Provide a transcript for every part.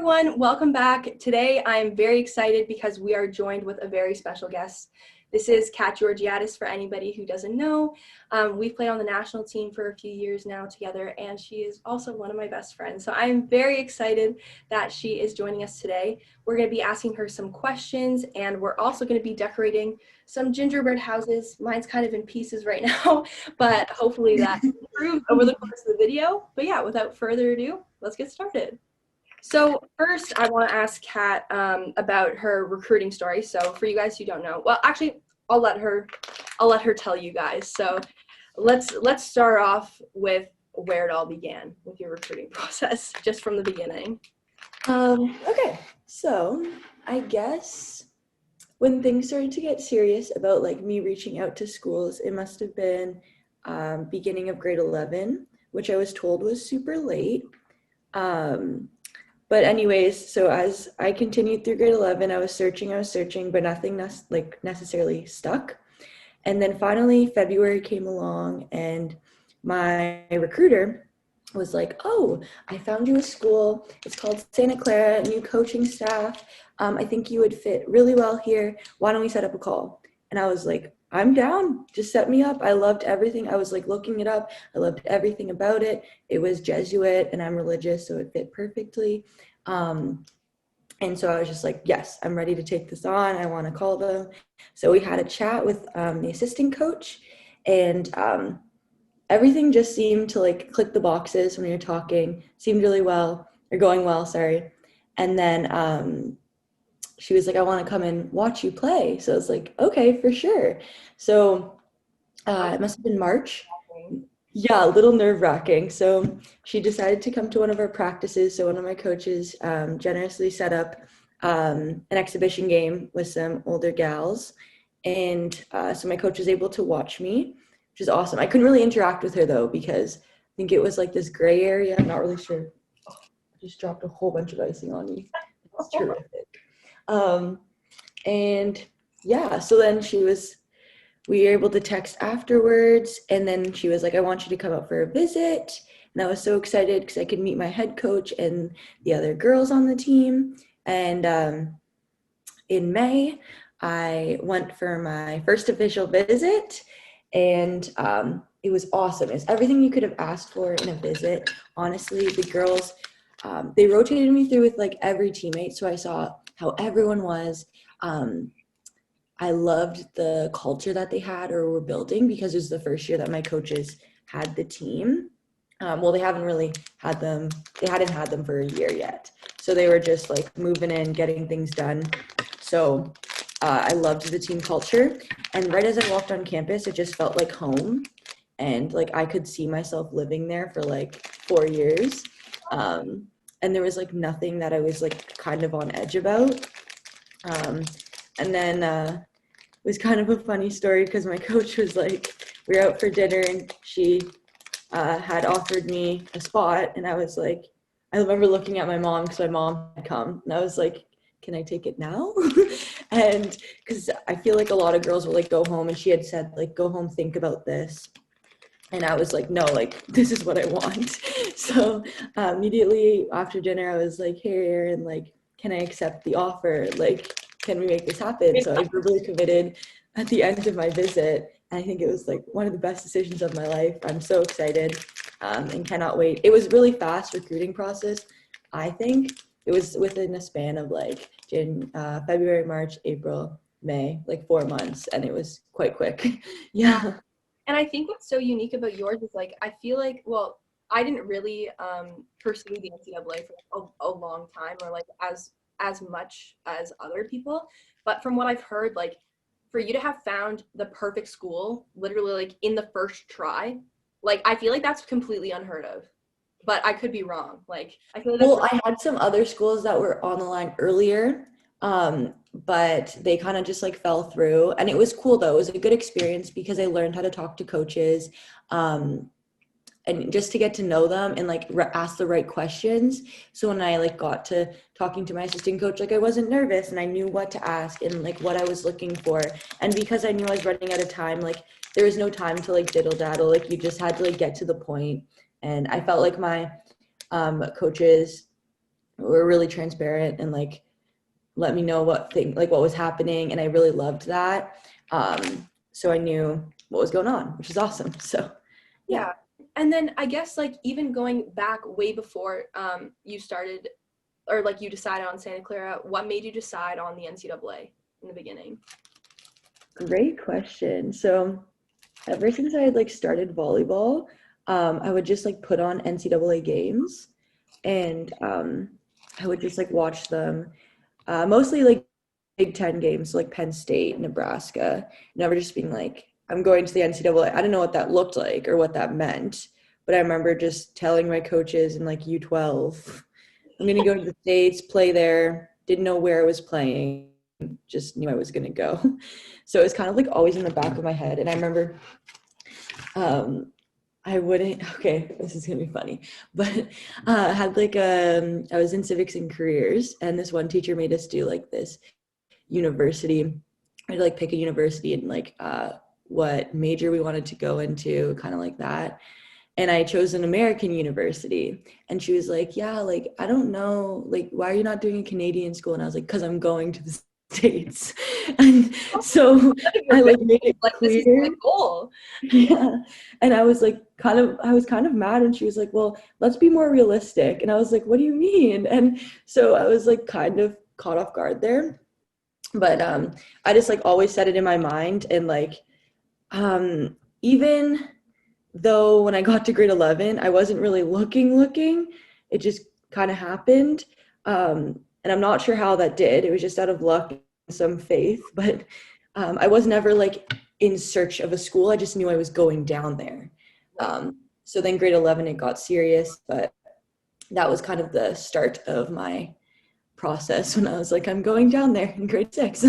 everyone, welcome back. Today I'm very excited because we are joined with a very special guest. This is Kat Georgiadis, for anybody who doesn't know. We've played on the national team for a few years now together, and she is also one of my best friends. So I'm very excited that she is joining us today. We're going to be asking her some questions, and we're also going to be decorating some gingerbread houses. Mine's kind of in pieces right now, but hopefully that improves over the course of the video. But yeah, without further ado, let's get started. So first, I want to ask Kat about her recruiting story. So for you guys who don't know, well, actually, I'll let her tell you guys. So let's start off with where it all began with your recruiting process, just from the beginning. Okay, so I guess when things started to get serious about like me reaching out to schools, it must have been beginning of grade 11, which I was told was super late. But anyways, so as I continued through grade 11, I was searching, but nothing necessarily stuck. And then finally February came along and my recruiter was like, oh, I found you a school. It's called Santa Clara, new coaching staff. I think you would fit really well here. Why don't we set up a call? And I was like, I'm down. Just set me up. I loved everything. I was like looking it up. I loved everything about it. It was Jesuit and I'm religious, so it fit perfectly. And so I was just like, yes, I'm ready to take this on. I want to call them. So we had a chat with the assistant coach, and everything just seemed to like click the boxes when we were talking, seemed really well, or going well, sorry. And then she was like, I want to come and watch you play. So I was like, okay, for sure. So it must have been March. Yeah, a little nerve-wracking. So she decided to come to one of our practices. So one of my coaches generously set up an exhibition game with some older gals. And so my coach was able to watch me, which is awesome. I couldn't really interact with her though, because I think it was like this gray area. I'm not really sure. Oh, I just dropped a whole bunch of icing on me. It's terrific. And yeah, so then we were able to text afterwards, and then she was like, I want you to come out for a visit. And I was so excited because I could meet my head coach and the other girls on the team. And in May, I went for my first official visit, and it was awesome. It's everything you could have asked for in a visit. Honestly, the girls, they rotated me through with like every teammate, so I saw how everyone was. I loved the culture that they had or were building, because it was the first year that my coaches had the team. Well, they hadn't had them for a year yet. So they were just like moving in, getting things done. So I loved the team culture. And right as I walked on campus, it just felt like home. And like I could see myself living there for like 4 years. And there was like nothing that I was like kind of on edge about. And then it was kind of a funny story because my coach was like, we were out for dinner and she had offered me a spot, and I was like, I remember looking at my mom because my mom had come, and I was like, can I take it now? And because I feel like a lot of girls will like go home, and she had said like, go home, think about this. And I was like, no, like, this is what I want. So immediately after dinner, I was like, hey, Erin, like, can I accept the offer? Like, can we make this happen? So I verbally committed at the end of my visit. And I think it was like one of the best decisions of my life. I'm so excited and cannot wait. It was really fast recruiting process. I think it was within a span of like February, March, April, May, like 4 months. And it was quite quick. Yeah. And I think what's so unique about yours is like, I feel like, well, I didn't really pursue the NCAA for a long time, or like as much as other people. But from what I've heard, like for you to have found the perfect school literally like in the first try, like I feel like that's completely unheard of. But I could be wrong. Like I feel like Well, I had some other schools that were on the line earlier, but they kind of just like fell through. And it was cool though. It was a good experience because I learned how to talk to coaches, and just to get to know them and like ask the right questions. So when I like got to talking to my assistant coach, like I wasn't nervous and I knew what to ask and like what I was looking for. And because I knew I was running out of time, like there was no time to like diddle daddle. Like you just had to like get to the point. And I felt like my coaches were really transparent and like let me know what was happening, and I really loved that. So I knew what was going on, which is awesome. So Yeah. And then I guess like even going back way before you started or like you decided on Santa Clara, what made you decide on the NCAA in the beginning? Great question. So ever since I had like started volleyball, I would just like put on NCAA games, and I would just like watch them. Mostly like Big Ten games, so like Penn State, Nebraska. Never just being like, I'm going to the NCAA. I didn't know what that looked like or what that meant, but I remember just telling my coaches in like U12, I'm going to go to the States, play there. Didn't know where I was playing, just knew I was going to go. So it was kind of like always in the back of my head. And I remember okay, this is gonna be funny, but I had like I was in civics and careers, and this one teacher made us do like this university. I'd like pick a university and like what major we wanted to go into, kind of like that. And I chose an American university, and she was like, yeah, like I don't know, like why are you not doing a Canadian school? And I was like, because I'm going to the States. And so I like made it Like clear. this is my goal. Yeah. And I was like I was kind of mad, and she was like, well, let's be more realistic. And I was like, what do you mean? And so I was like kind of caught off guard there. But I just like always set it in my mind, and like even though when I got to grade 11, I wasn't really looking, it just kind of happened. And I'm not sure how that did. It was just out of luck and some faith, but I was never like in search of a school. I just knew I was going down there. So then grade 11, it got serious, but that was kind of the start of my process when I was like, I'm going down there in grade 6.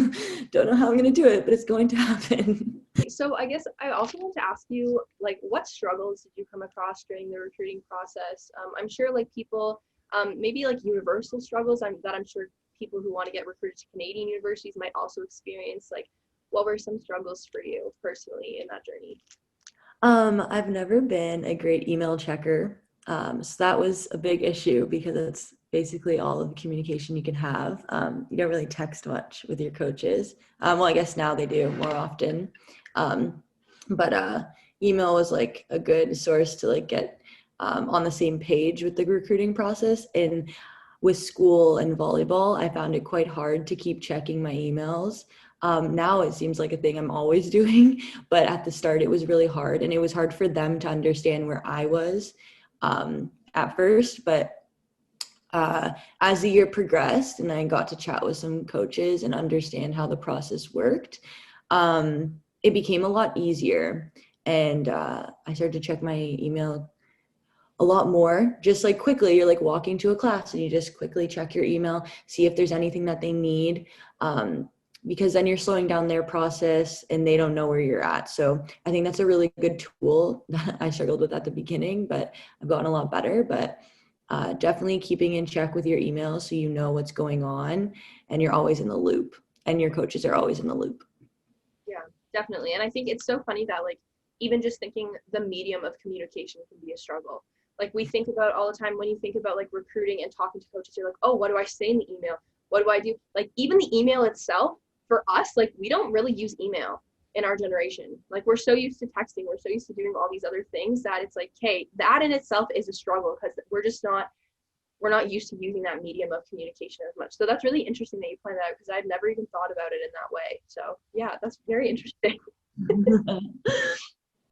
Don't know how I'm going to do it, but it's going to happen. So I guess I also want to ask you, like, what struggles did you come across during the recruiting process? I'm sure like people, maybe like universal struggles that I'm sure people who want to get recruited to Canadian universities might also experience. Like, what were some struggles for you personally in that journey? I've never been a great email checker. So that was a big issue because it's basically all of the communication you can have. You don't really text much with your coaches. Well, I guess now they do more often. But email was like a good source to like get on the same page with the recruiting process. And with school and volleyball, I found it quite hard to keep checking my emails. Now it seems like a thing I'm always doing, but at the start it was really hard, and it was hard for them to understand where I was at first. But as the year progressed and I got to chat with some coaches and understand how the process worked, it became a lot easier. And I started to check my email a lot more, just like quickly. You're like walking to a class and you just quickly check your email, see if there's anything that they need, because then you're slowing down their process and they don't know where you're at. So I think that's a really good tool that I struggled with at the beginning, but I've gotten a lot better. But definitely keeping in check with your email so you know what's going on and you're always in the loop, and your coaches are always in the loop. Yeah, definitely. And I think it's so funny that like even just thinking the medium of communication can be a struggle. Like we think about all the time when you think about like recruiting and talking to coaches, you're like, oh, what do I say in the email? What do I do? Like even the email itself for us, like we don't really use email in our generation. Like we're so used to texting, we're so used to doing all these other things that it's like, hey, that in itself is a struggle because we're not used to using that medium of communication as much. So that's really interesting that you pointed out because I've never even thought about it in that way. So yeah, that's very interesting.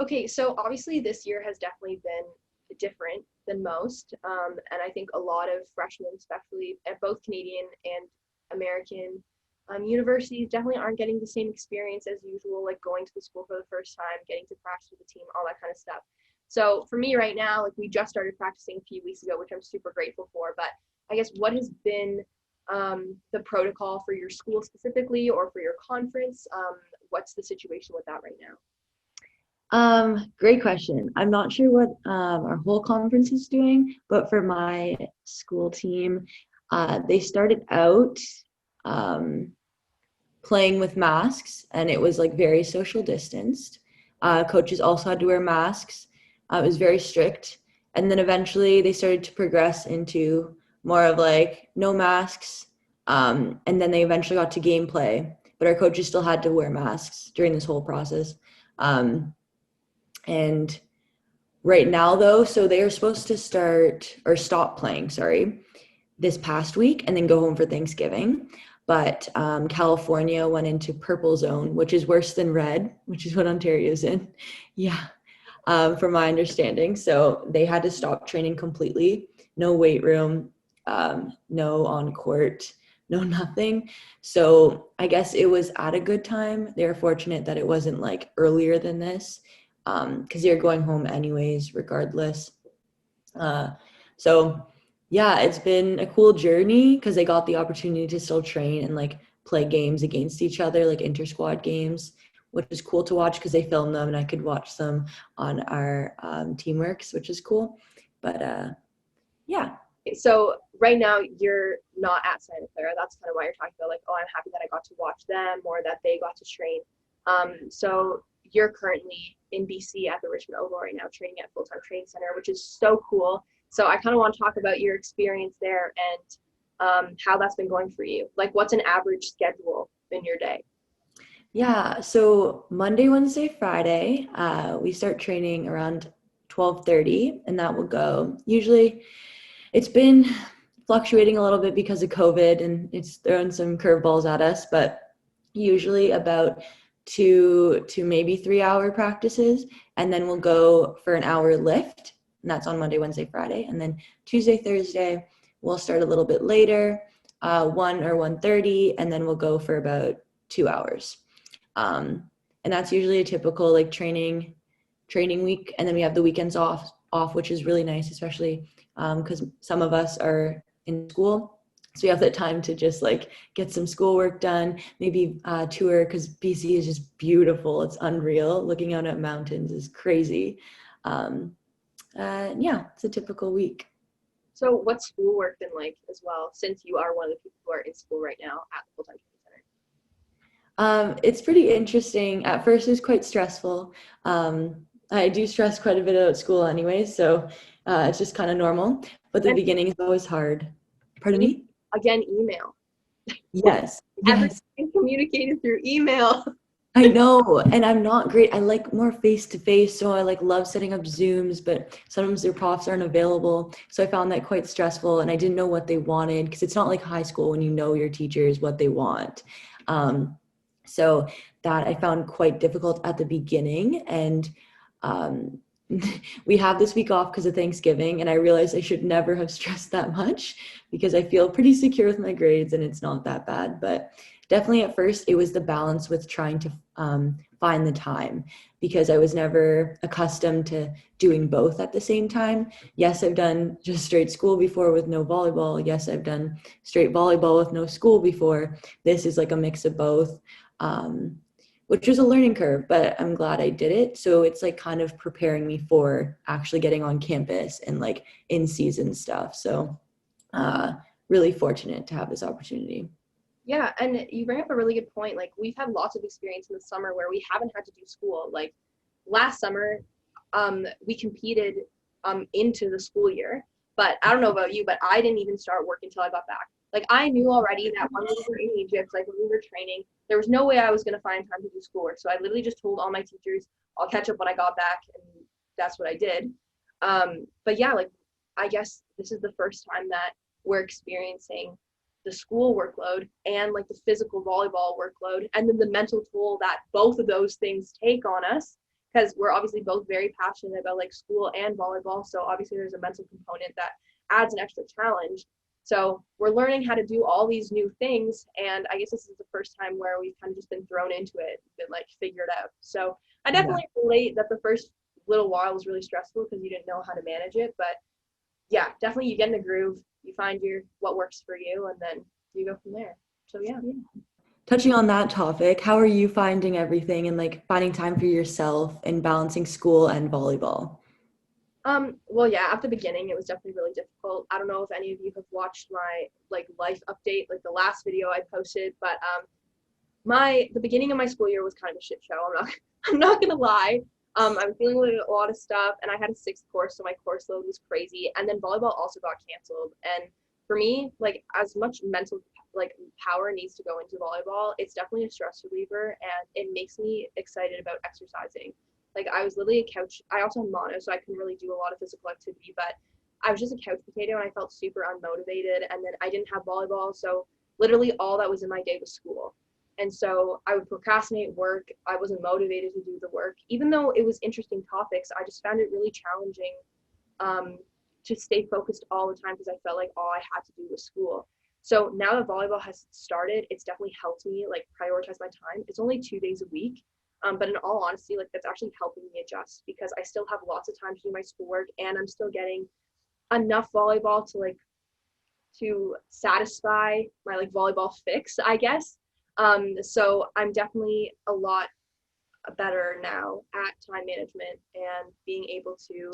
Okay, so obviously this year has definitely been different than most. And I think a lot of freshmen, especially at both Canadian and American universities, definitely aren't getting the same experience as usual, like going to the school for the first time, getting to practice with the team, all that kind of stuff. So for me right now, like we just started practicing a few weeks ago, which I'm super grateful for. But I guess what has been the protocol for your school specifically or for your conference? What's the situation with that right now? Great question. I'm not sure what our whole conference is doing, but for my school team, they started out playing with masks, and it was like very social distanced. Coaches also had to wear masks. It was very strict. And then eventually they started to progress into more of like no masks. And then they eventually got to gameplay, but our coaches still had to wear masks during this whole process. And right now though, so they are supposed to stop playing, sorry, this past week and then go home for Thanksgiving. But California went into purple zone, which is worse than red, which is what Ontario's in. Yeah, from my understanding. So they had to stop training completely. No weight room, no on court, no nothing. So I guess it was at a good time. They're fortunate that it wasn't like earlier than this, because you're going home anyways, regardless. So yeah, it's been a cool journey because they got the opportunity to still train and like play games against each other, like inter-squad games, which is cool to watch because they film them and I could watch them on our Teamworks, which is cool. But yeah. So right now you're not at Santa Clara. That's kind of why you're talking about like, oh, I'm happy that I got to watch them or that they got to train. So you're currently in BC at the Richmond Oval right now, training at Full Time Training Center, which is so cool. So I kind of want to talk about your experience there and how that's been going for you. Like, what's an average schedule in your day? Yeah, so Monday, Wednesday, Friday, we start training around 12:30, and that will go. Usually, it's been fluctuating a little bit because of COVID, and it's thrown some curveballs at us, but usually about 2 to maybe 3 hour practices, and then we'll go for an hour lift, and that's on Monday, Wednesday, Friday, and then Tuesday, Thursday, we'll start a little bit later, 1 or 1:30, and then we'll go for about 2 hours. And that's usually a typical like training week. And then we have the weekends off, which is really nice, especially because some of us are in school. So we have that time to just like get some schoolwork done, maybe tour, because BC is just beautiful. It's unreal. Looking out at mountains is crazy. Yeah, it's a typical week. So what's schoolwork been like as well, since you are one of the people who are in school right now at the Full Time Training Center? It's pretty interesting. At first, it was quite stressful. I do stress quite a bit about school anyway, so it's just kind of normal. But the And beginning is always hard. Pardon me? again, email. Yes, Everything yes. is communicated through email. I know, and I'm not great. I like more face-to-face, so I like love setting up Zooms, but sometimes their profs aren't available. So I found that quite stressful, and I didn't know what they wanted because it's not like high school when you know your teachers what they want. So that I found quite difficult at the beginning, and um, we have this week off because of Thanksgiving, and I realized I should never have stressed that much because I feel pretty secure with my grades and it's not that bad. But definitely at first it was the balance with trying to find the time because I was never accustomed to doing both at the same time. Yes, I've done just straight school before with no volleyball. Yes, I've done straight volleyball with no school before. This is like a mix of both. Which was a learning curve, but I'm glad I did it. So it's like kind of preparing me for actually getting on campus and like in season stuff. So really fortunate to have this opportunity. Yeah, and you bring up a really good point. Like, we've had lots of experience in the summer where we haven't had to do school. Like last summer, we competed into the school year. But I don't know about you, but I didn't even start work until I got back. Like, I knew already that when we were in Egypt, like when we were training, there was no way I was going to find time to do schoolwork. So I literally just told all my teachers, I'll catch up when I got back, and that's what I did. But yeah, like, I guess this is the first time that we're experiencing the school workload and like the physical volleyball workload, and then the mental toll that both of those things take on us, because we're obviously both very passionate about like school and volleyball. So obviously there's a mental component that adds an extra challenge. So we're learning how to do all these new things, and I guess this is the first time where we've kind of just been thrown into it, been like figured out. So I definitely relate that the first little while was really stressful because you didn't know how to manage it, but yeah, definitely you get in the groove, you find what works for you, and then you go from there. So yeah. Touching on that topic, how are you finding everything and like finding time for yourself and balancing school and volleyball? Well, yeah, at the beginning it was definitely really difficult. I don't know if any of you have watched my like life update, like the last video I posted, but the beginning of my school year was kind of a shit show. I'm not gonna lie. I was dealing with a lot of stuff, and I had a sixth course, so my course load was crazy. And then volleyball also got canceled, and for me, like as much mental like power needs to go into volleyball, it's definitely a stress reliever and it makes me excited about exercising. Like I was literally a couch, I also have mono, so I couldn't really do a lot of physical activity, but I was just a couch potato and I felt super unmotivated, and then I didn't have volleyball, so literally all that was in my day was school. And so I would procrastinate work. I wasn't motivated to do the work. Even though it was interesting topics, I just found it really challenging um, to stay focused all the time because I felt like all I had to do was school. So now that volleyball has started, it's definitely helped me like prioritize my time. It's only 2 days a week. But in all honesty, like that's actually helping me adjust because I still have lots of time to do my schoolwork and I'm still getting enough volleyball to satisfy my like volleyball fix, I guess. So I'm definitely a lot better now at time management and being able to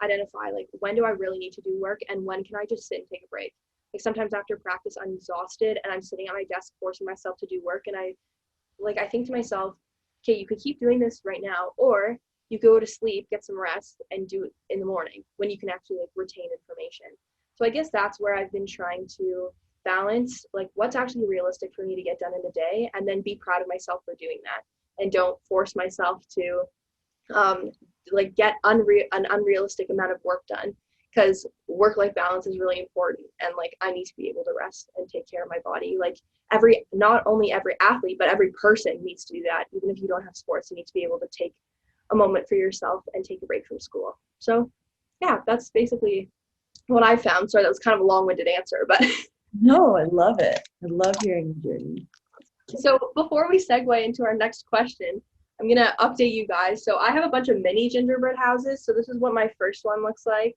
identify like when do I really need to do work and when can I just sit and take a break. Like sometimes after practice I'm exhausted and I'm sitting at my desk forcing myself to do work, and I think to myself, okay, you could keep doing this right now, or you go to sleep, get some rest, and do it in the morning when you can actually like retain information. So I guess that's where I've been trying to balance like what's actually realistic for me to get done in a day, and then be proud of myself for doing that, and don't force myself to like get an unrealistic amount of work done, because work-life balance is really important, and like I need to be able to rest and take care of my body. Like not only every athlete but every person needs to do that. Even if you don't have sports, you need to be able to take a moment for yourself and take a break from school. So yeah, that's basically what I found. Sorry, that was kind of a long-winded answer, but No, I love it. I love hearing your journey. so before we segue into our next question, I'm gonna update you guys. So I have a bunch of mini gingerbread houses. So this is what my first one looks like.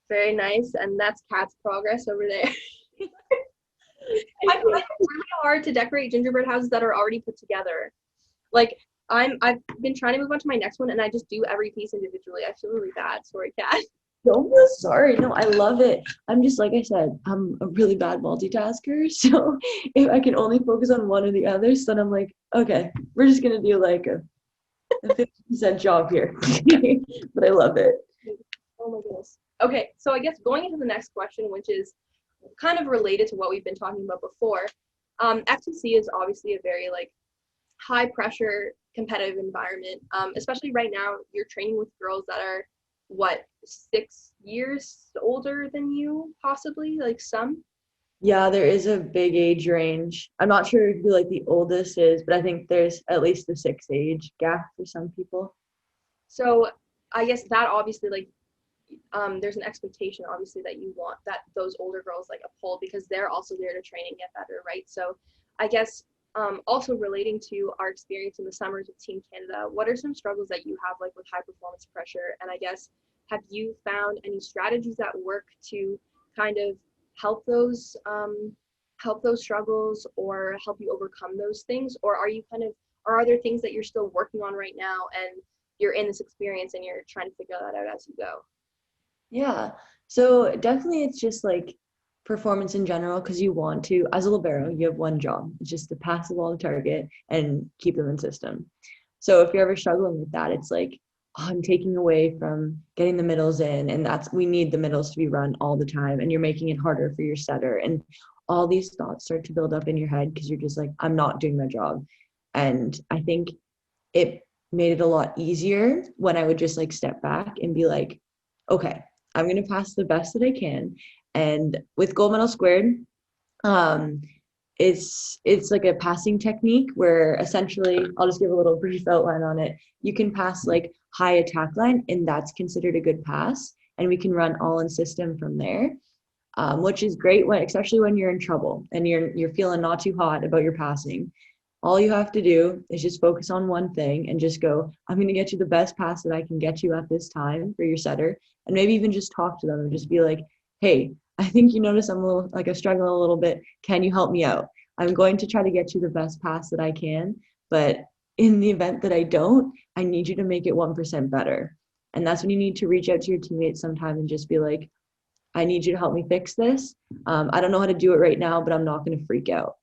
Very nice, and that's Kat's progress over there. I find it really hard to decorate gingerbread houses that are already put together. Like I've been trying to move on to my next one, and I just do every piece individually. I feel really bad. Sorry, Kat. Don't feel sorry. No, I love it. I'm just, like I said, I'm a really bad multitasker. So if I can only focus on one or the other, so then I'm like, okay, we're just going to do like a 50% job here. But I love it. Oh my goodness. Okay, so I guess going into the next question, which is kind of related to what we've been talking about before, FTC is obviously a very like high pressure competitive environment. Especially right now, you're training with girls that are what 6 years older than you, possibly, like some. Yeah, there is a big age range. I'm not sure who like the oldest is, but I think there's at least a 6 age gap for some people. So I guess that obviously like there's an expectation obviously that you want that those older girls like uphold, because they're also there to train and get better, right? So I guess also relating to our experience in the summers with Team Canada, what are some struggles that you have like with high performance pressure? And I guess have you found any strategies that work to kind of help those struggles or help you overcome those things? Or are you kind of, or are there things that you're still working on right now and you're in this experience and you're trying to figure that out as you go? Yeah. So definitely it's just like performance in general, because you want to, as a libero, you have one job. It's just to pass the ball to target and keep them in system. So if you're ever struggling with that, it's like, oh, I'm taking away from getting the middles in, and we need the middles to be run all the time, and you're making it harder for your setter. And all these thoughts start to build up in your head because you're just like, I'm not doing my job. And I think it made it a lot easier when I would just like step back and be like, okay, I'm going to pass the best that I can. And with gold medal squared, um, it's like a passing technique where essentially, I'll just give a little brief outline on it. You can pass like high attack line, and that's considered a good pass. And we can run all in system from there, which is great especially when you're in trouble and you're feeling not too hot about your passing. All you have to do is just focus on one thing and just go, I'm going to get you the best pass that I can get you at this time for your setter. And maybe even just talk to them and just be like, hey, I think you notice I'm struggling a little bit. Can you help me out? I'm going to try to get you the best pass that I can. But in the event that I don't, I need you to make it 1% better. And that's when you need to reach out to your teammates sometime and just be like, I need you to help me fix this. I don't know how to do it right now, but I'm not going to freak out.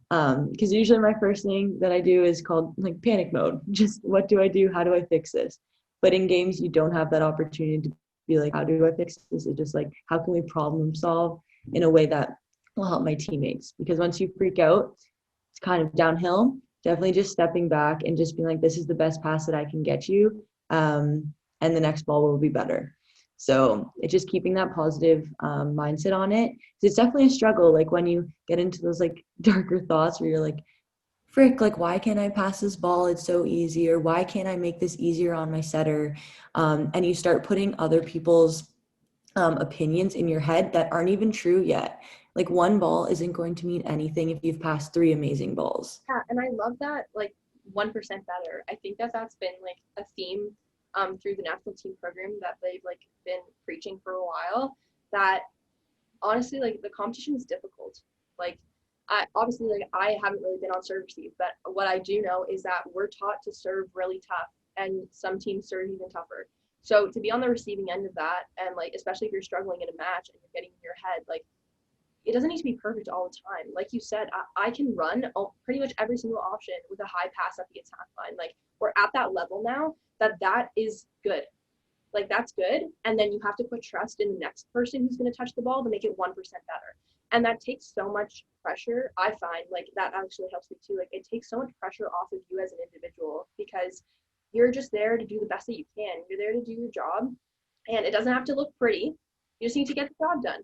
Because usually my first thing that I do is called like panic mode. Just what do I do? How do I fix this? But in games, you don't have that opportunity to be like, how do I fix this? It's just like, how can we problem solve in a way that will help my teammates. Because once you freak out, it's kind of downhill. Definitely just stepping back and just being like, this is the best pass that I can get you. And the next ball will be better. So it's just keeping that positive mindset on it. It's definitely a struggle. Like when you get into those like darker thoughts where you're like, frick, like why can't I pass this ball? It's so easy. Or why can't I make this easier on my setter? And you start putting other people's opinions in your head that aren't even true yet. Like one ball isn't going to mean anything if you've passed 3 amazing balls. Yeah, and I love that, like 1% better. I think that that's been like a theme through the national team program that they've like been preaching for a while. That honestly, like the competition is difficult. Like I obviously like I haven't really been on serve receive, but what I do know is that we're taught to serve really tough, and some teams serve even tougher. So to be on the receiving end of that, and like especially if you're struggling in a match and you're getting in your head, like it doesn't need to be perfect all the time. Like you said, I can run pretty much every single option with a high pass at the attack line. Like we're at that level now that is good. Like that's good. And then you have to put trust in the next person who's going to touch the ball to make it 1% better. And that takes so much pressure. I find like that actually helps me too. Like it takes so much pressure off of you as an individual because you're just there to do the best that you can. You're there to do your job, and it doesn't have to look pretty. You just need to get the job done.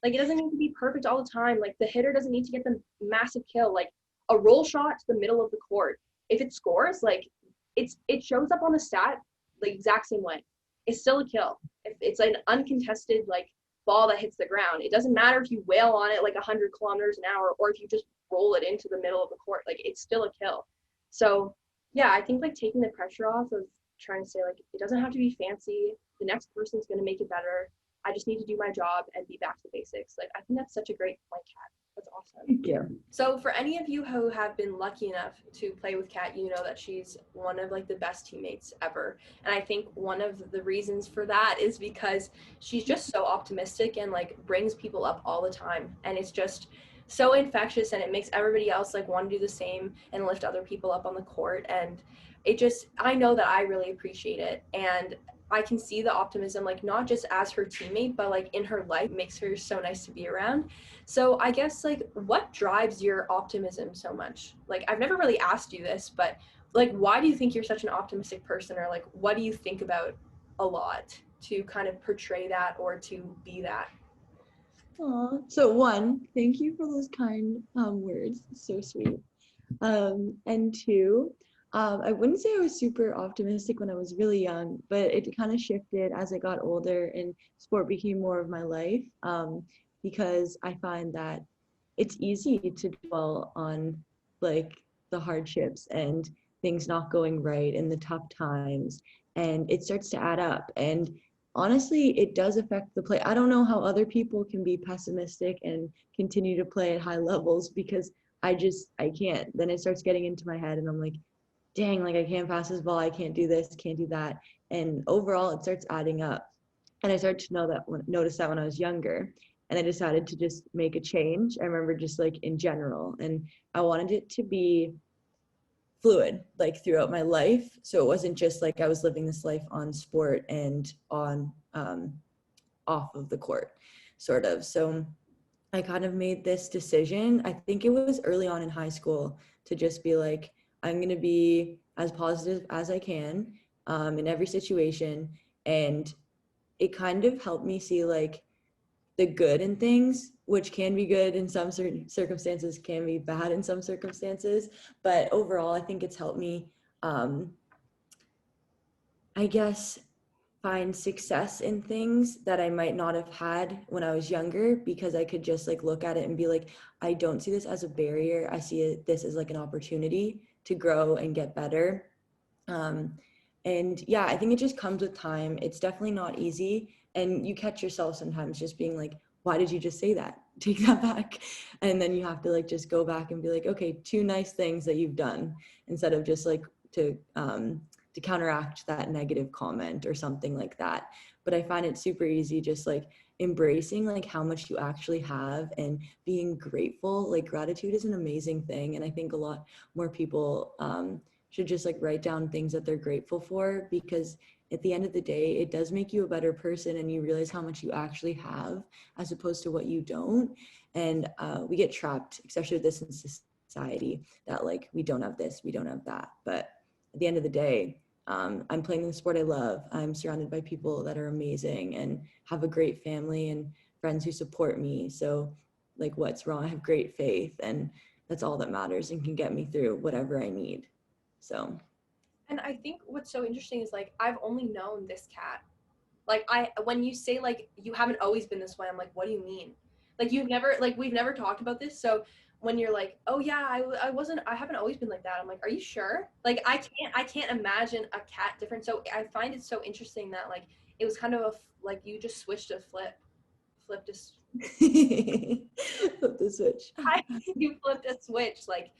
Like it doesn't need to be perfect all the time. Like the hitter doesn't need to get the massive kill. Like a roll shot to the middle of the court, if it scores, like it shows up on the stat the exact same way. It's still a kill. If it's like an uncontested like ball that hits the ground, it doesn't matter if you wail on it like 100 kilometers an hour or if you just roll it into the middle of the court. Like it's still a kill. So yeah, I think like taking the pressure off of trying to say like it doesn't have to be fancy. The next person's gonna make it better. I just need to do my job and be back to basics. Like I think that's such a great point, Kat. That's awesome. Thank you. So for any of you who have been lucky enough to play with Kat, you know that she's one of like the best teammates ever. And I think one of the reasons for that is because she's just so optimistic and like brings people up all the time. And it's just so infectious, and it makes everybody else like want to do the same and lift other people up on the court. And it just, I know that I really appreciate it. And I can see the optimism, like not just as her teammate, but like in her life, makes her so nice to be around. So I guess like what drives your optimism so much? Like I've never really asked you this, but like why do you think you're such an optimistic person, or like what do you think about a lot to kind of portray that or to be that? Aw. So one, thank you for those kind words. So sweet. And two, I wouldn't say I was super optimistic when I was really young, but it kind of shifted as I got older and sport became more of my life, because I find that it's easy to dwell on like the hardships and things not going right and the tough times, and it starts to add up. And honestly, it does affect the play. I don't know how other people can be pessimistic and continue to play at high levels because I can't. Then it starts getting into my head and I'm like, dang, like I can't pass this ball, I can't do this, can't do that. And overall it starts adding up. And I started to notice that when I was younger. And I decided to just make a change. I remember just like in general. And I wanted it to be fluid like throughout my life. So it wasn't just like I was living this life on sport and on off of the court, sort of. So I kind of made this decision. I think it was early on in high school to just be like, I'm going to be as positive as I can in every situation. And it kind of helped me see like the good in things, which can be good in some certain circumstances, can be bad in some circumstances. But overall, I think it's helped me, I guess, find success in things that I might not have had when I was younger, because I could just like look at it and be like, I don't see this as a barrier. I see this as like an opportunity to grow and get better. And yeah, I think it just comes with time. It's definitely not easy. And you catch yourself sometimes just being like, why did you just say that? Take that back. And then you have to like just go back and be like, okay, 2 nice things that you've done, instead of just like to counteract that negative comment or something like that. But I find it super easy just like embracing like how much you actually have and being grateful. Like gratitude is an amazing thing. And I think a lot more people should just like write down things that they're grateful for, because at the end of the day, it does make you a better person and you realize how much you actually have as opposed to what you don't. And we get trapped, especially with this in society, that like we don't have this, we don't have that. But at the end of the day, I'm playing the sport I love. I'm surrounded by people that are amazing and have a great family and friends who support me. So like, what's wrong? I have great faith, and that's all that matters and can get me through whatever I need. So. And I think what's so interesting is like I've only known this Kat. Like when you say like you haven't always been this way, I'm like, what do you mean? Like you've never, like we've never talked about this. So when you're like, oh yeah, I haven't always been like that. I'm like, are you sure? Like I can't imagine a Kat different. So I find it so interesting that like it was kind of like you just switched a flipped a Flip the switch. you flipped a switch. Like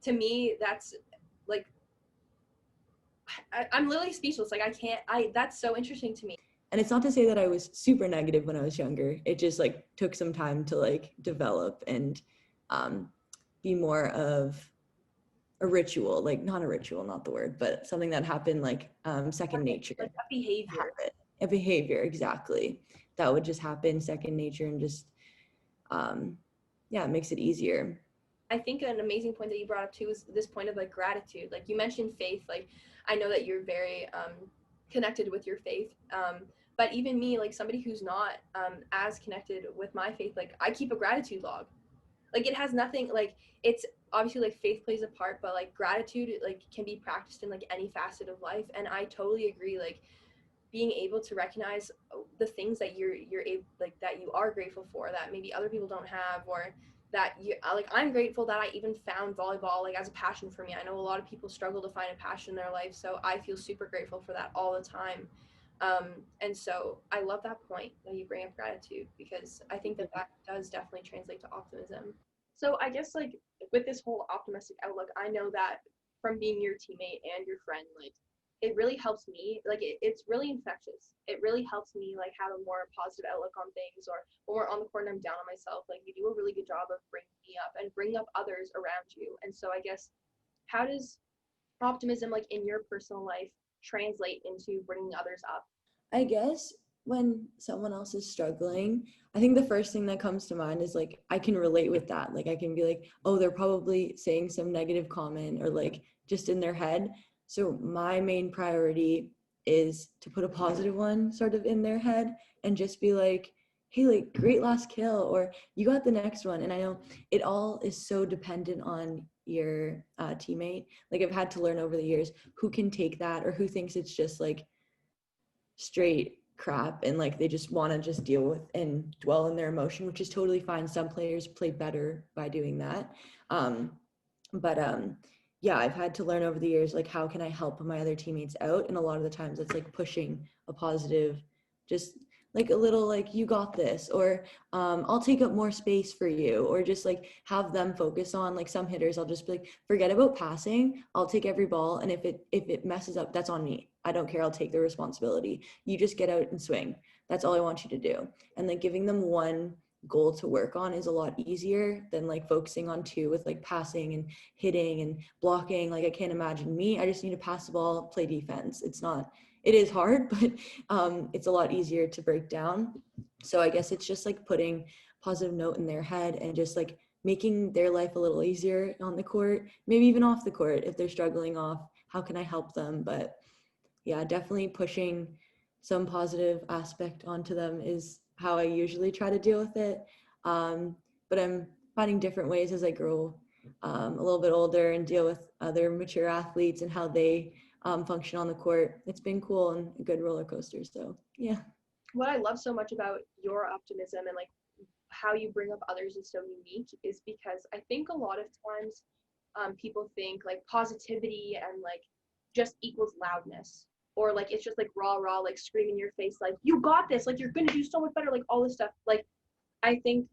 to me, that's like I'm literally speechless. Like that's so interesting to me. And it's not to say that I was super negative when I was younger. It just like took some time to like develop and be more of a ritual, like not a ritual, not the word, but something that happened like second nature. Like a behavior. A behavior, exactly. That would just happen second nature and just, yeah, it makes it easier. I think an amazing point that you brought up too is this point of like gratitude. Like you mentioned faith. Like I know that you're very connected with your faith. But even me, like somebody who's not as connected with my faith, like I keep a gratitude log. Like it has nothing, like it's obviously like faith plays a part, but like gratitude like can be practiced in like any facet of life. And I totally agree. Like being able to recognize the things that you're able, like that you are grateful for that maybe other people don't have, or that you like I'm grateful that I even found volleyball like as a passion for me. I know a lot of people struggle to find a passion in their life, so I feel super grateful for that all the time. And so I love that point that you bring up gratitude, because I think that that does definitely translate to optimism. So I guess like with this whole optimistic outlook, I know that from being your teammate and your friend, like it really helps me, like it's really infectious. It really helps me like have a more positive outlook on things, or when we're on the court and I'm down on myself, like you do a really good job of bringing me up and bringing up others around you. And so I guess how does optimism like in your personal life translate into bringing others up? I guess when someone else is struggling, I think the first thing that comes to mind is like, I can relate with that. Like, I can be like, oh, they're probably saying some negative comment or like just in their head. So, my main priority is to put a positive one sort of in their head and just be like, hey, like, great last kill, or you got the next one. And I know it all is so dependent on your teammate. Like, I've had to learn over the years who can take that or who thinks it's just like, straight crap and like they just want to just deal with and dwell in their emotion, which is totally fine. Some players play better by doing that. But yeah, I've had to learn over the years like how can I help my other teammates out, and a lot of the times it's like pushing a positive, just like a little like you got this, or I'll take up more space for you, or just like have them focus on like some hitters. I'll just be like, forget about passing, I'll take every ball, and if it messes up, that's on me. I don't care, I'll take the responsibility. You just get out and swing. That's all I want you to do. And like giving them one goal to work on is a lot easier than like focusing on two with like passing and hitting and blocking. Like I can't imagine me. I just need to pass the ball, play defense. It is hard, but it's a lot easier to break down. So I guess it's just like putting positive note in their head and just like making their life a little easier on the court, maybe even off the court if they're struggling off. How can I help them? But yeah, definitely pushing some positive aspect onto them is how I usually try to deal with it. But I'm finding different ways as I grow a little bit older and deal with other mature athletes and how they function on the court. It's been cool and a good roller coaster. So yeah. What I love so much about your optimism and like how you bring up others is so unique is because I think a lot of times people think like positivity and like just equals loudness, or like it's just like rah rah, like scream in your face, like you got this, like you're gonna do so much better, like all this stuff. Like I think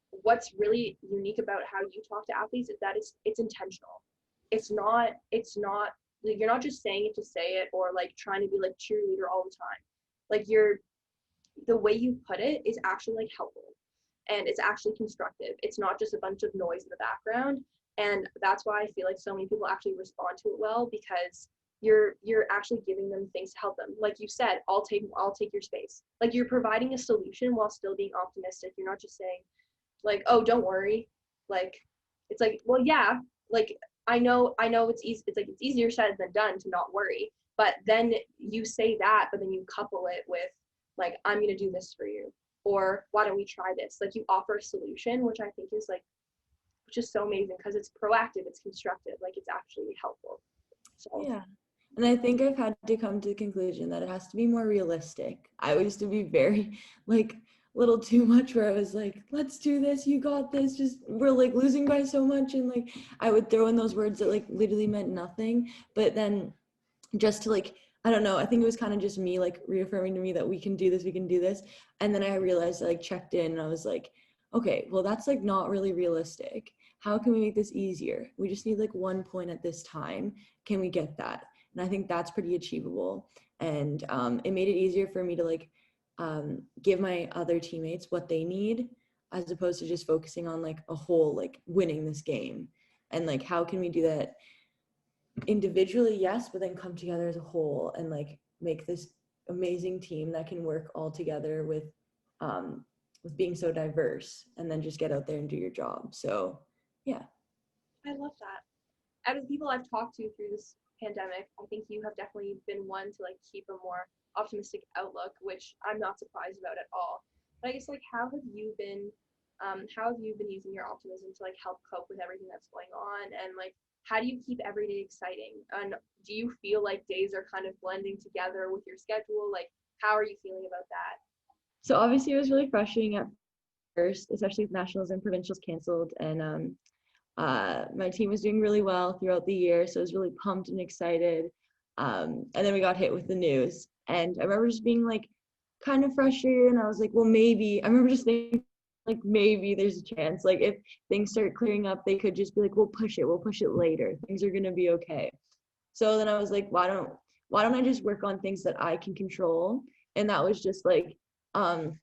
what's really unique about how you talk to athletes is that it's intentional. It's not like you're not just saying it to say it, or like trying to be like cheerleader all the time. Like the way you put it is actually like helpful, and it's actually constructive. It's not just a bunch of noise in the background. And that's why I feel like so many people actually respond to it well, because you're actually giving them things to help them. Like you said, I'll take your space. Like, you're providing a solution while still being optimistic. You're not just saying like, oh, don't worry. Like, it's like, well, yeah, like, I know it's easy. It's like, it's easier said than done to not worry. But then you say that, but then you couple it with like, I'm gonna do this for you, or why don't we try this? Like, you offer a solution, which I think is like, which is so amazing, because it's proactive, it's constructive, like, it's actually helpful. So Yeah. And I think I've had to come to the conclusion that it has to be more realistic. I used to be very like little too much where I was like, let's do this, you got this, just we're like losing by so much. And like I would throw in those words that like literally meant nothing. But then just to like, I don't know, I think it was kind of just me like reaffirming to me that we can do this, we can do this. And then I realized I like checked in and I was like, okay, well that's like not really realistic. How can we make this easier? We just need like 1 point at this time. Can we get that? And I think that's pretty achievable. And it made it easier for me to like give my other teammates what they need, as opposed to just focusing on like a whole like winning this game. And like how can we do that individually, yes, but then come together as a whole and like make this amazing team that can work all together with being so diverse, and then just get out there and do your job. So yeah. I love that. Out of the people I've talked to through this pandemic, I think you have definitely been one to like keep a more optimistic outlook, which I'm not surprised about at all. But I guess, like, how have you been using your optimism to like help cope with everything that's going on, and like, how do you keep every day exciting? And do you feel like days are kind of blending together with your schedule? Like, how are you feeling about that? So obviously it was really frustrating at first, especially with nationals and provincials canceled, and my team was doing really well throughout the year, so I was really pumped and excited. And then we got hit with the news, and I remember just being like kind of frustrated, and I was like, well, maybe, I remember just thinking like maybe there's a chance, like if things start clearing up, they could just be like, we'll push it later, things are gonna be okay. So then I was like, why don't I just work on things that I can control? And that was just like um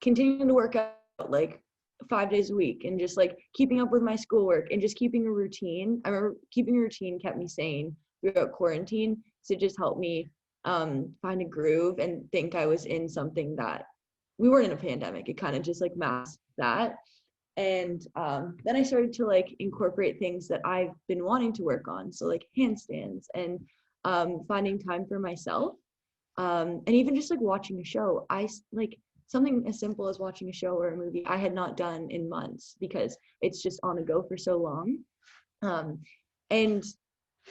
continuing to work out like 5 days a week, and just like keeping up with my schoolwork and just keeping a routine. I remember keeping a routine kept me sane throughout quarantine. So it just helped me find a groove and think I was in something that we weren't in a pandemic. It kind of just like masked that. And then I started to like incorporate things that I've been wanting to work on. So like handstands and finding time for myself, and even just like watching a show. I like something as simple as watching a show or a movie I had not done in months because it's just on a go for so long. um, and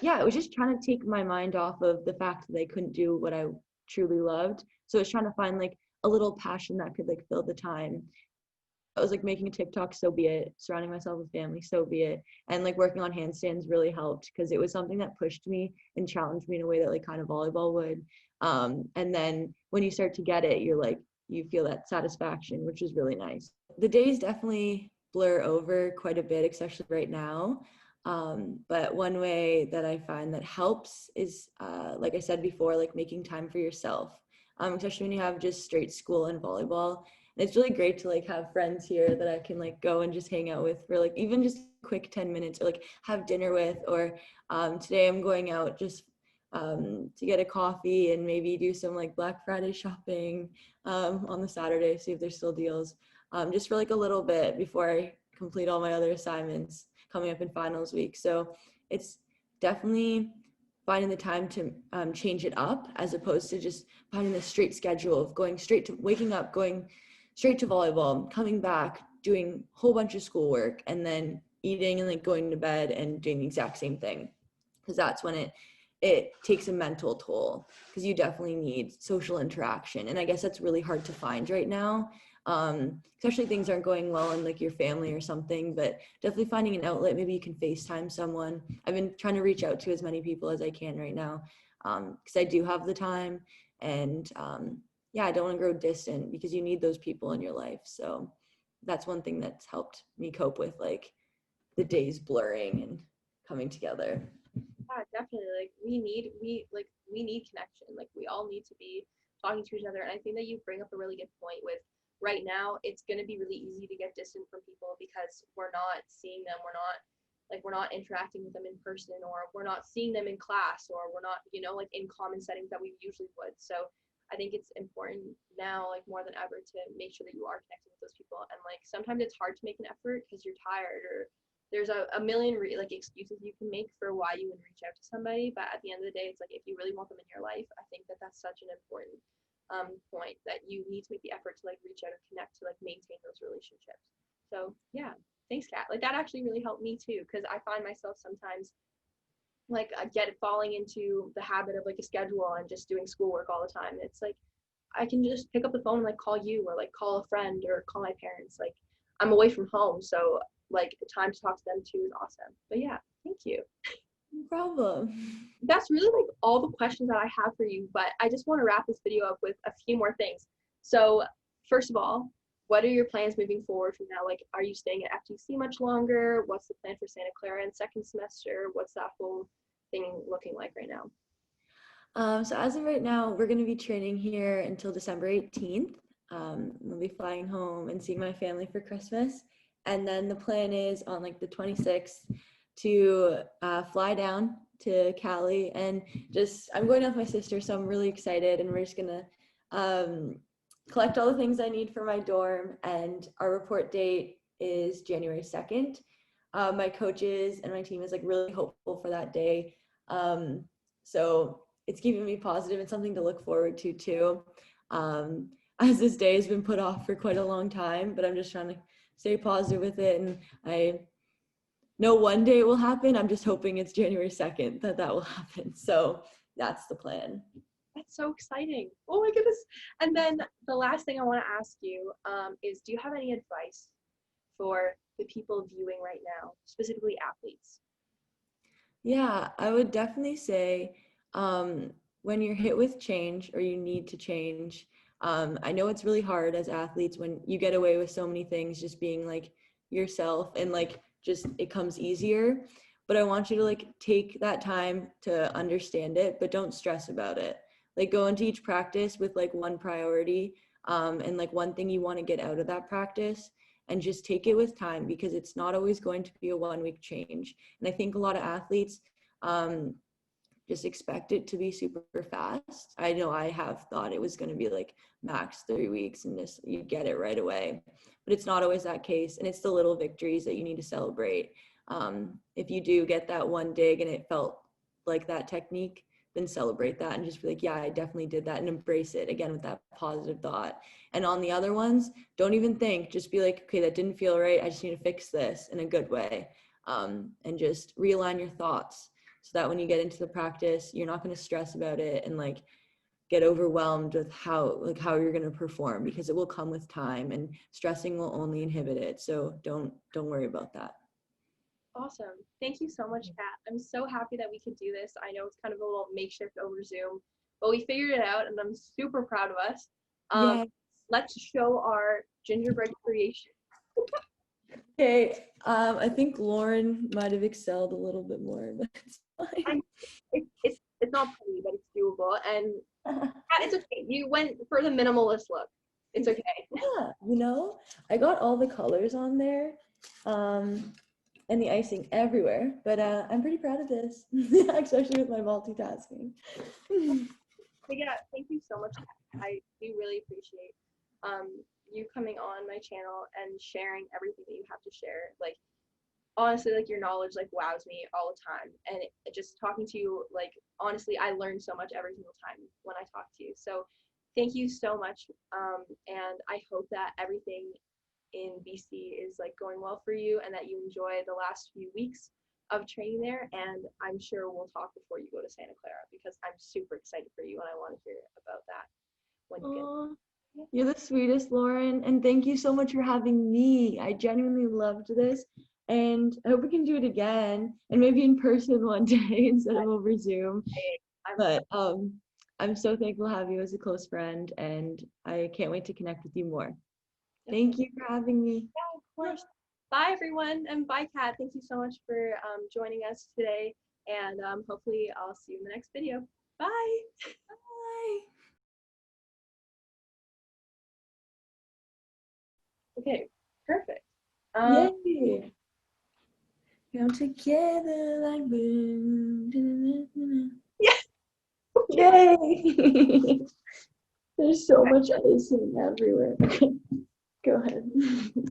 yeah, it was just trying to take my mind off of the fact that I couldn't do what I truly loved. So it's trying to find like a little passion that could like fill the time. I was like making a TikTok, so be it. Surrounding myself with family, so be it. And like working on handstands really helped because it was something that pushed me and challenged me in a way that like kind of volleyball would. And then when you start to get it, you're like, you feel that satisfaction, which is really nice. The days definitely blur over quite a bit, especially right now. But one way that I find that helps is, like I said before, like making time for yourself, especially when you have just straight school and volleyball. It's really great to like have friends here that I can like go and just hang out with for like even just quick 10 minutes, or like have dinner with, or today I'm going out just to get a coffee and maybe do some like Black Friday shopping on the Saturday, see if there's still deals, just for like a little bit before I complete all my other assignments coming up in finals week. So it's definitely finding the time to change it up, as opposed to just finding the straight schedule of going straight to waking up, going straight to volleyball, coming back, doing a whole bunch of schoolwork, and then eating and like going to bed and doing the exact same thing. Because that's when it takes a mental toll, because you definitely need social interaction. And I guess that's really hard to find right now. Especially things aren't going well in like your family or something, but definitely finding an outlet. Maybe you can FaceTime someone. I've been trying to reach out to as many people as I can right now, because I do have the time. And yeah, I don't want to grow distant, because you need those people in your life. So that's one thing that's helped me cope with like the days blurring and coming together. Yeah, definitely. Like, we need connection. Like, we all need to be talking to each other. And I think that you bring up a really good point with, right now it's going to be really easy to get distant from people because we're not seeing them. We're not like we're not interacting with them in person, or we're not seeing them in class, or we're not, you know, like in common settings that we usually would. So I think it's important now, like more than ever, to make sure that you are connecting with those people. And like sometimes it's hard to make an effort because you're tired, or there's a million like excuses you can make for why you would reach out to somebody. But at the end of the day, it's like if you really want them in your life, I think that that's such an important point, that you need to make the effort to like reach out and connect to like maintain those relationships. So yeah, thanks, Kat. Like that actually really helped me too, because I find myself sometimes like falling into the habit of like a schedule and just doing schoolwork all the time. It's like I can just pick up the phone and like call you, or like call a friend, or call my parents. Like I'm away from home, so like the time to talk to them too is awesome. But yeah, thank you. No problem. That's really like all the questions that I have for you, but I just want to wrap this video up with a few more things. So first of all, what are your plans moving forward from now? Like, are you staying at FTC much longer? What's the plan for Santa Clara in second semester? What's that whole thing looking like right now? So as of right now, we're going to be training here until December 18th. We'll be flying home and seeing my family for Christmas. And then the plan is on like the 26th to fly down to Cali, and just, I'm going out with my sister, so I'm really excited, and we're just going to collect all the things I need for my dorm, and our report date is January 2nd. My coaches and my team is like really hopeful for that day. So it's keeping me positive and something to look forward to too. As this day has been put off for quite a long time, but I'm just trying to stay positive with it. And I know one day it will happen. I'm just hoping it's January 2nd that will happen. So that's the plan. That's so exciting. Oh my goodness. And then the last thing I want to ask you is, do you have any advice for the people viewing right now, specifically athletes? Yeah, I would definitely say when you're hit with change or you need to change, I know it's really hard as athletes when you get away with so many things, just being like yourself, and like just it comes easier. But I want you to like take that time to understand it, but don't stress about it. Like go into each practice with like one priority, and like one thing you want to get out of that practice, and just take it with time, because it's not always going to be a 1 week change. And I think a lot of athletes just expect it to be super fast. I know I have thought it was going to be like max 3 weeks and this, you get it right away, but it's not always that case. And it's the little victories that you need to celebrate. If you do get that one dig and it felt like that technique, then celebrate that and just be like, yeah, I definitely did that, and embrace it again with that positive thought. And on the other ones, don't even think, just be like, okay, that didn't feel right. I just need to fix this in a good way. And just realign your thoughts, so that when you get into the practice, you're not going to stress about it and like get overwhelmed with how you're going to perform, because it will come with time, and stressing will only inhibit it. So don't worry about that. Awesome. Thank you so much, Kat. I'm so happy that we could do this. I know it's kind of a little makeshift over Zoom, but we figured it out, and I'm super proud of us. Yes. Let's show our gingerbread creation. Okay. I think Lauren might have excelled a little bit more, but it's fine. It's not pretty, but it's doable. And it's okay. You went for the minimalist look. It's okay. Yeah, I got all the colors on there, and the icing everywhere, but I'm pretty proud of this, especially with my multitasking. But yeah, thank you so much. I do really appreciate you coming on my channel and sharing everything that you have to share. Like honestly, like your knowledge like wows me all the time, and just talking to you, like honestly, I learn so much every single time when I talk to you. So thank you so much, and I hope that everything in BC is like going well for you, and that you enjoy the last few weeks of training there. And I'm sure we'll talk before you go to Santa Clara, because I'm super excited for you and I want to hear about that when you get. You're the sweetest, Lauren, and thank you so much for having me. I genuinely loved this, and I hope we can do it again, and maybe in person one day instead of over Zoom. But I'm so thankful to have you as a close friend, and I can't wait to connect with you more. Thank you for having me. Yeah, of course. Bye, everyone, and bye, Kat. Thank you so much for joining us today, and hopefully I'll see you in the next video. Bye. Bye. Okay, perfect. Yay. Yeah. Now together like blue. Yes. Yay! There's so much icing everywhere. Go ahead.